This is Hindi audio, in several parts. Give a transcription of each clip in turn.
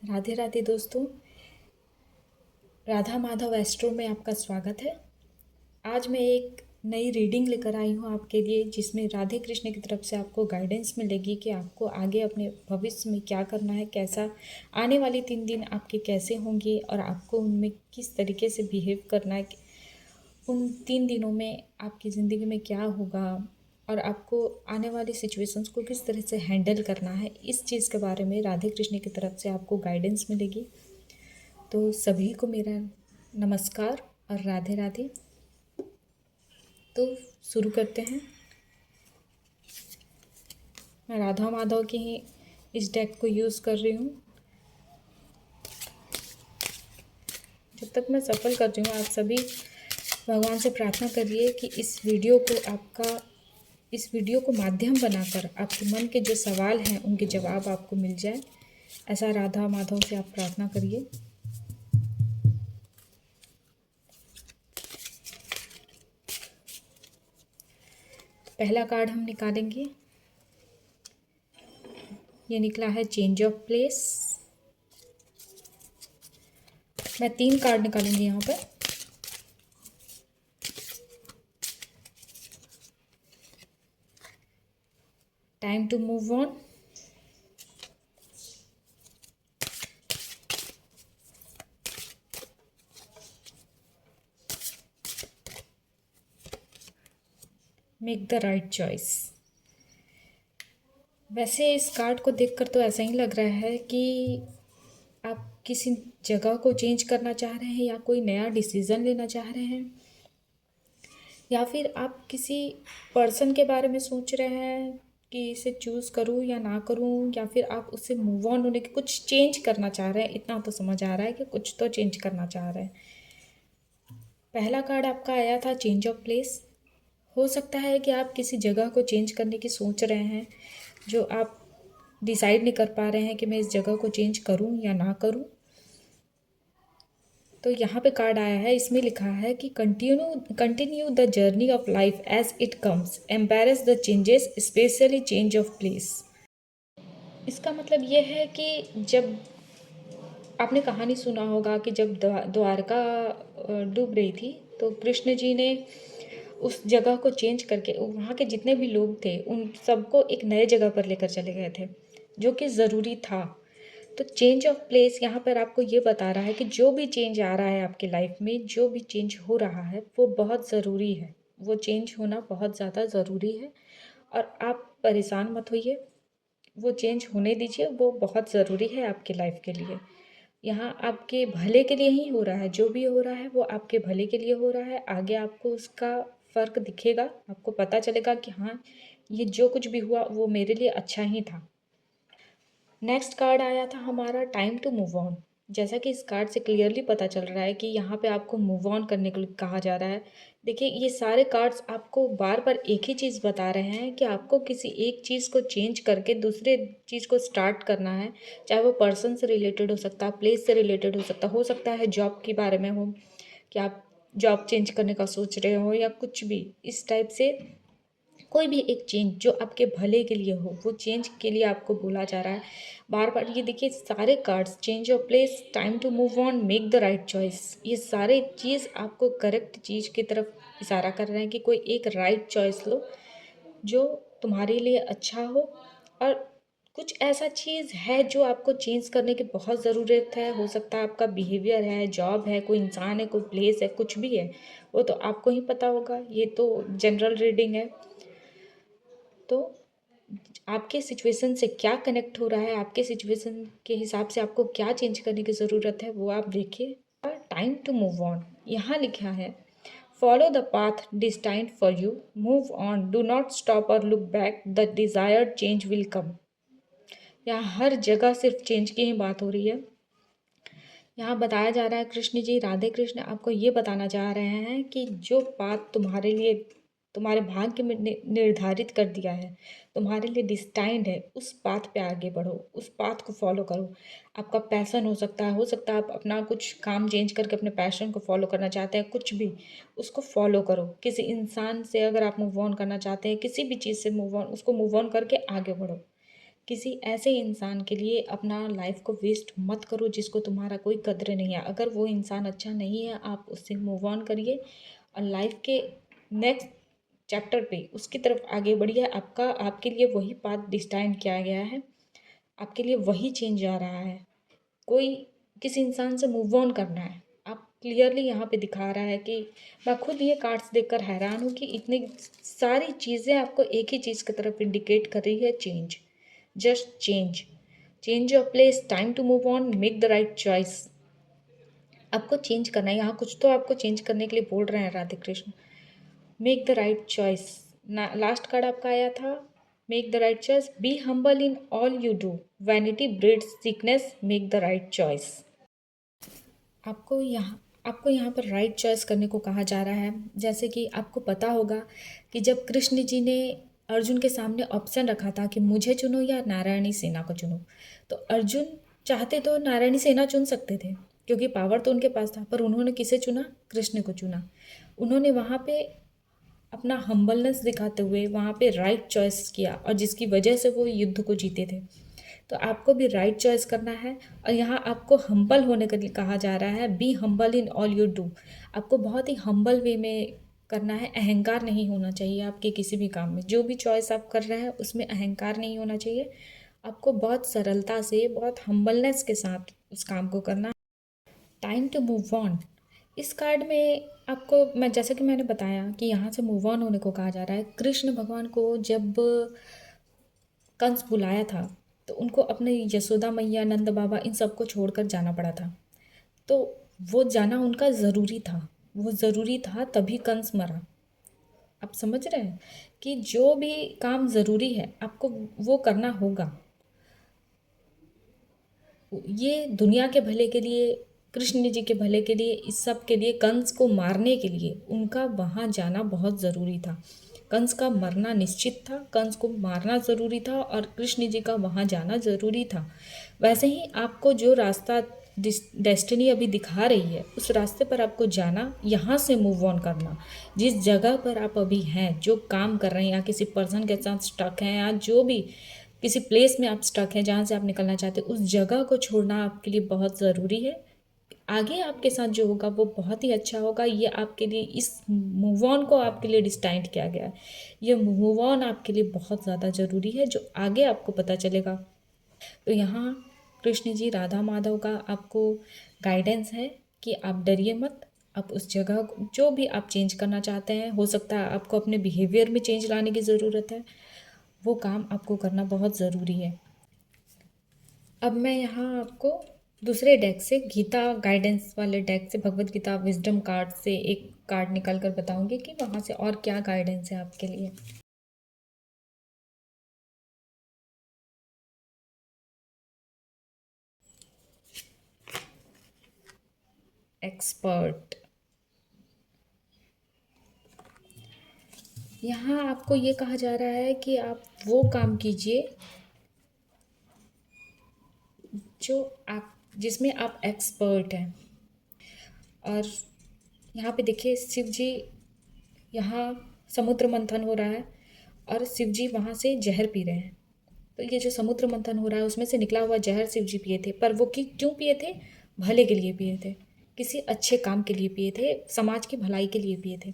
राधे राधे दोस्तों, राधा माधव एस्ट्रो में आपका स्वागत है। आज मैं एक नई रीडिंग लेकर आई हूँ आपके लिए, जिसमें राधे कृष्ण की तरफ से आपको गाइडेंस मिलेगी कि आपको आगे अपने भविष्य में क्या करना है, कैसा आने वाली 3 दिन आपके कैसे होंगे और आपको उनमें किस तरीके से बिहेव करना है। उन 3 दिनों में आपकी ज़िंदगी में क्या होगा और आपको आने वाली सिचुएशंस को किस तरह से हैंडल करना है, इस चीज़ के बारे में राधे कृष्ण की तरफ से आपको गाइडेंस मिलेगी। तो सभी को मेरा नमस्कार और राधे राधे। तो शुरू करते हैं। मैं राधा माधव की ही इस डेक को यूज़ कर रही हूँ। जब तक मैं सफल कर रही हूँ, आप सभी भगवान से प्रार्थना करिए कि इस वीडियो को माध्यम बनाकर आपके मन के जो सवाल हैं उनके जवाब आपको मिल जाए। ऐसा राधा माधव से आप प्रार्थना करिए। पहला कार्ड हम निकालेंगे। ये निकला है चेंज ऑफ प्लेस। मैं 3 कार्ड निकालूंगी यहाँ पर। Time to move on. Make the right choice. वैसे इस कार्ड को देखकर तो ऐसा ही लग रहा है कि आप किसी जगह को चेंज करना चाह रहे हैं या कोई नया डिसीज़न लेना चाह रहे हैं, या फिर आप किसी पर्सन के बारे में सोच रहे हैं कि इसे चूज़ करूं या ना करूं, या फिर आप उससे मूव ऑन होने की कुछ चेंज करना चाह रहे हैं। इतना तो समझ आ रहा है कि कुछ तो चेंज करना चाह रहे हैं। पहला कार्ड आपका आया था चेंज ऑफ प्लेस। हो सकता है कि आप किसी जगह को चेंज करने की सोच रहे हैं, जो आप डिसाइड नहीं कर पा रहे हैं कि मैं इस जगह को चेंज करूं या ना करूं। तो यहाँ पे कार्ड आया है, इसमें लिखा है कि continue the journey of life as it comes, embrace the changes, specially change of place. इसका मतलब ये है कि जब आपने कहानी सुना होगा कि जब द्वारका डूब रही थी, तो कृष्ण जी ने उस जगह को चेंज करके वहाँ के जितने भी लोग थे उन सबको एक नए जगह पर लेकर चले गए थे, जो कि ज़रूरी था। तो चेंज ऑफ प्लेस यहाँ पर आपको ये बता रहा है कि जो भी चेंज आ रहा है आपकी लाइफ में, जो भी चेंज हो रहा है वो बहुत ज़रूरी है। वो चेंज होना बहुत ज़्यादा ज़रूरी है और आप परेशान मत होइए। वो चेंज होने दीजिए, वो बहुत ज़रूरी है आपकी लाइफ के लिए। यहाँ आपके भले के लिए ही हो रहा है। जो भी हो रहा है वो आपके भले के लिए हो रहा है। आगे आपको उसका फ़र्क दिखेगा, आपको पता चलेगा कि हाँ, ये जो कुछ भी हुआ वो मेरे लिए अच्छा ही था। नेक्स्ट कार्ड आया था हमारा टाइम टू मूव ऑन। जैसा कि इस कार्ड से क्लियरली पता चल रहा है कि यहाँ पे आपको मूव ऑन करने के लिए कहा जा रहा है। देखिए, ये सारे कार्ड्स आपको बार बार एक ही चीज़ बता रहे हैं कि आपको किसी एक चीज़ को चेंज करके दूसरे चीज़ को स्टार्ट करना है। चाहे वो पर्सन से रिलेटेड हो सकता है, प्लेस से रिलेटेड हो सकता है जॉब के बारे में हो कि आप जॉब चेंज करने का सोच रहे हो, या कुछ भी इस टाइप से कोई भी एक चेंज जो आपके भले के लिए हो, वो चेंज के लिए आपको बोला जा रहा है बार बार। ये देखिए, सारे cards change of place, time to move on, make the right choice, ये सारे चीज़ आपको करेक्ट चीज़ की तरफ इशारा कर रहे हैं कि कोई एक राइट चॉइस लो जो तुम्हारे लिए अच्छा हो। और कुछ ऐसा चीज़ है जो आपको चेंज करने की बहुत ज़रूरत है। हो सकता है आपका बिहेवियर है, जॉब है, कोई इंसान है, कोई प्लेस है, कुछ भी है, वो तो आपको ही पता होगा। ये तो जनरल रीडिंग है। तो आपके सिचुएशन से क्या कनेक्ट हो रहा है, आपके सिचुएशन के हिसाब से आपको क्या चेंज करने की ज़रूरत है, वो आप देखिए। टाइम टू मूव ऑन यहाँ लिखा है, follow the path destined for you, move on, do not stop और look back, the desired change will come. यहाँ हर जगह सिर्फ चेंज की ही बात हो रही है। यहाँ बताया जा रहा है, कृष्ण जी, राधे कृष्ण आपको ये बताना चाह रहे हैं कि जो बात तुम्हारे लिए, तुम्हारे भाग्य में निर्धारित कर दिया है, तुम्हारे लिए डिस्टाइंड है, उस पाथ पे आगे बढ़ो, उस पाथ को फॉलो करो। आपका पैशन हो सकता है आप अपना कुछ काम चेंज करके अपने पैशन को फॉलो करना चाहते हैं, कुछ भी, उसको फॉलो करो। किसी इंसान से अगर आप मूव ऑन करना चाहते हैं, किसी भी चीज़ से मूव ऑन, उसको मूव ऑन करके आगे बढ़ो। किसी ऐसे इंसान के लिए अपना लाइफ को वेस्ट मत करो जिसको तुम्हारा कोई कद्र नहीं है। अगर वो इंसान अच्छा नहीं है, आप उससे मूव ऑन करिए और लाइफ के नेक्स्ट चैप्टर पे उसकी तरफ आगे बढ़िए। आपका आपके लिए वही पाथ डिस्टाइन किया गया है, आपके लिए वही चेंज आ रहा है। कोई किसी इंसान से मूव ऑन करना है, आप क्लियरली यहाँ पे दिखा रहा है कि मैं खुद ये कार्ड्स देखकर हैरान हूँ कि इतनी सारी चीज़ें आपको एक ही चीज़ की तरफ इंडिकेट कर रही है, change. Just change, change your place, time to move on, make the right choice. आपको चेंज करना है, यहाँ कुछ तो आपको चेंज करने के लिए बोल रहे हैं Radhe Krishna. Make the right choice. ना लास्ट कार्ड आपका आया था, make the right choice, be humble in all you do, vanity breeds sickness, make the right choice. आपको यहाँ पर राइट चॉइस करने को कहा जा रहा है। जैसे कि आपको पता होगा कि जब कृष्ण जी ने अर्जुन के सामने ऑप्शन रखा था कि मुझे चुनो या नारायणी सेना को चुनो, तो अर्जुन चाहते तो नारायणी सेना चुन सकते थे क्योंकि पावर तो उनके पास था, पर उन्होंने किसे चुना? कृष्ण को चुना। उन्होंने वहाँ पे अपना हम्बलनेस दिखाते हुए वहाँ पे राइट चॉइस किया और जिसकी वजह से वो युद्ध को जीते थे। तो आपको भी राइट चॉइस करना है और यहाँ आपको हम्बल होने के लिए कहा जा रहा है, be humble in all you do. आपको बहुत ही हम्बल वे में करना है, अहंकार नहीं होना चाहिए आपके किसी भी काम में। जो भी चॉइस आप कर रहे हैं उसमें अहंकार नहीं होना चाहिए। आपको बहुत सरलता से, बहुत हम्बलनेस के साथ उस काम को करना। टाइम टू मूव ऑन, इस कार्ड में आपको, मैं जैसा कि मैंने बताया कि यहाँ से मूव ऑन होने को कहा जा रहा है। कृष्ण भगवान को जब कंस बुलाया था तो उनको अपने यशोदा मैया, नंद बाबा, इन सबको छोड़कर जाना पड़ा था। तो वो जाना उनका ज़रूरी था, वो ज़रूरी था, तभी कंस मरा। आप समझ रहे हैं कि जो भी काम ज़रूरी है आपको वो करना होगा। ये दुनिया के भले के लिए, कृष्ण जी के भले के लिए, इस सब के लिए, कंस को मारने के लिए उनका वहाँ जाना बहुत ज़रूरी था। कंस का मरना निश्चित था, कंस को मारना ज़रूरी था और कृष्ण जी का वहाँ जाना ज़रूरी था। वैसे ही आपको जो रास्ता डेस्टिनी अभी दिखा रही है उस रास्ते पर आपको जाना, यहाँ से मूव ऑन करना। जिस जगह पर आप अभी हैं, जो काम कर रहे हैं, या किसी पर्सन के साथ स्टक हैं, या जो भी किसी प्लेस में आप स्टक हैं जहाँ से आप निकलना चाहते हैं, उस जगह को छोड़ना आपके लिए बहुत ज़रूरी है। आगे आपके साथ जो होगा वो बहुत ही अच्छा होगा। ये आपके लिए, इस मूव ऑन को आपके लिए डिस्टाइंड किया गया है। ये मूव ऑन आपके लिए बहुत ज़्यादा ज़रूरी है, जो आगे आपको पता चलेगा। तो यहाँ कृष्ण जी, राधा माधव का आपको गाइडेंस है कि आप डरिए मत। आप उस जगह जो भी आप चेंज करना चाहते हैं, हो सकता है आपको अपने बिहेवियर में चेंज लाने की ज़रूरत है, वो काम आपको करना बहुत ज़रूरी है। अब मैं यहाँ आपको दूसरे डेक से, गीता गाइडेंस वाले डेक से, भगवत गीता विजडम कार्ड से एक कार्ड निकाल कर बताऊंगी कि वहाँ से और क्या गाइडेंस है आपके लिए। एक्सपर्ट, यहाँ आपको ये कहा जा रहा है कि आप वो काम कीजिए जो आप, जिसमें आप एक्सपर्ट हैं। और यहाँ पे देखिए, शिव जी, यहाँ समुद्र मंथन हो रहा है और शिव जी वहाँ से जहर पी रहे हैं। तो ये जो समुद्र मंथन हो रहा है उसमें से निकला हुआ जहर शिव जी पिए थे, पर वो क्यों पिए थे? भले के लिए पिए थे, किसी अच्छे काम के लिए पिए थे, समाज की भलाई के लिए पिए थे।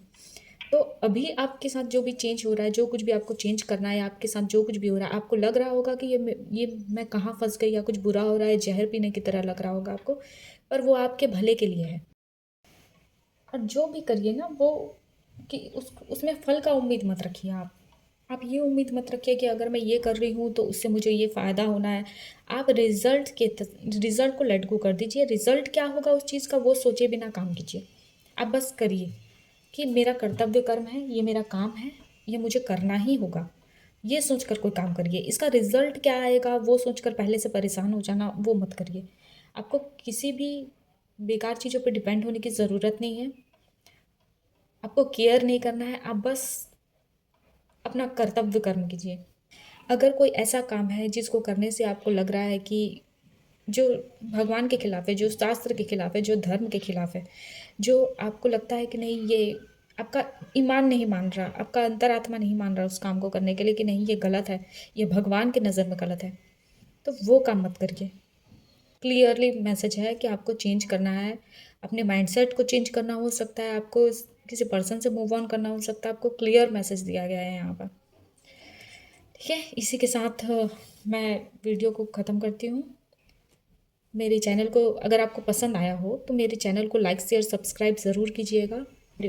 तो अभी आपके साथ जो भी चेंज हो रहा है, जो कुछ भी आपको चेंज करना है, आपके साथ जो कुछ भी हो रहा है, आपको लग रहा होगा कि ये मैं कहाँ फंस गई, या कुछ बुरा हो रहा है, जहर पीने की तरह लग रहा होगा आपको, पर वो आपके भले के लिए है। और जो भी करिए ना, वो कि उसमें फल का उम्मीद मत रखिए। आप ये उम्मीद मत रखिए कि अगर मैं ये कर रही हूँ तो उससे मुझे ये फ़ायदा होना है। आप रिज़ल्ट को लेट गो कर दीजिए। रिज़ल्ट क्या होगा उस चीज़ का, वो सोचे बिना काम कीजिए। आप बस करिए कि मेरा कर्तव्य कर्म है, ये मेरा काम है, ये मुझे करना ही होगा। ये सोचकर कोई काम करिए। इसका रिज़ल्ट क्या आएगा वो सोचकर पहले से परेशान हो जाना, वो मत करिए। आपको किसी भी बेकार चीज़ों पर डिपेंड होने की ज़रूरत नहीं है। आपको केयर नहीं करना है, आप बस अपना कर्तव्य कर्म कीजिए। अगर कोई ऐसा काम है जिसको करने से आपको लग रहा है कि जो भगवान के खिलाफ है, जो शास्त्र के खिलाफ है, जो धर्म के खिलाफ है, जो आपको लगता है कि नहीं, ये आपका ईमान नहीं मान रहा, आपका अंतरात्मा नहीं मान रहा उस काम को करने के लिए कि नहीं ये गलत है, ये भगवान की नज़र में गलत है, तो वो काम मत करिए। क्लियरली मैसेज है कि आपको चेंज करना है, अपने माइंडसेट को चेंज करना हो सकता है, आपको किसी पर्सन से मूव ऑन करना हो सकता है, आपको क्लियर मैसेज दिया गया है यहाँ पर। ठीक है, इसी के साथ मैं वीडियो को ख़त्म करती हूँ। मेरे चैनल को अगर आपको पसंद आया हो तो मेरे चैनल को लाइक शेयर सब्सक्राइब ज़रूर कीजिएगा।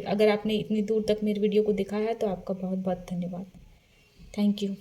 अगर आपने इतनी दूर तक मेरी वीडियो को देखा है तो आपका बहुत बहुत धन्यवाद। Thank you.